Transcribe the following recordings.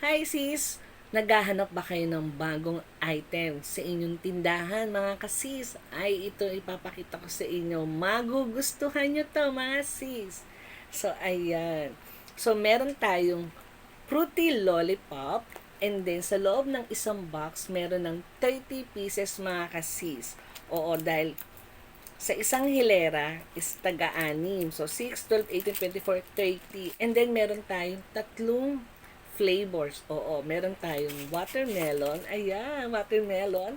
Hi sis! Naghahanap ba kayo ng bagong item sa inyong tindahan mga kasis? Ay ito ipapakita ko sa inyo. Magugustuhan nyo to mga sis. So ayan. So meron tayong fruity lollipop. And then sa loob ng isang box meron ng 30 pieces mga kasis. Oo, dahil sa isang hilera is taga-anim. So, 6, 12, 18, 24, 30. And then, meron tayong tatlong flavors. Oo, meron tayong watermelon. Ayan, watermelon.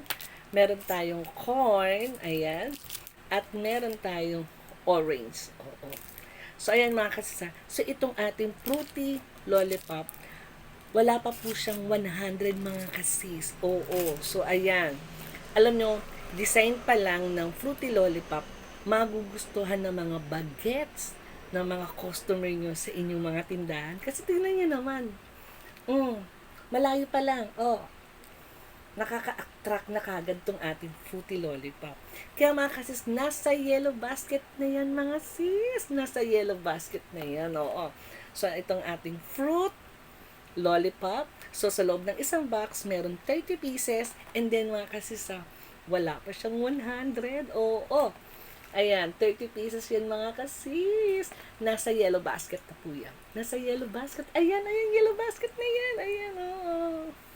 Meron tayong corn. Ayan. At meron tayong orange. Oo. So, ayan mga kasisa. So, itong ating fruity lollipop, wala pa po siyang 100 mga kasis. Oo. So, ayan. Alam nyo, design pa lang ng Fruity Lollipop, magugustuhan ng mga bagets ng mga customer nyo sa inyong mga tindahan. Kasi tingnan nyo naman, malayo pa lang, nakaka-attract na kagad tong ating Fruity Lollipop. Kaya mga kasis, nasa yellow basket na yan mga sis. Nasa yellow basket na yan, oo. So, itong ating fruit lollipop. So, sa loob ng isang box, meron 30 pieces. And then, mga kasisa, wala pa siyang 100. Oo. Ayan, 30 pieces yan mga kasis. Nasa yellow basket na po yan. Nasa yellow basket. Ayan, yellow basket na yan. Ayan, oo.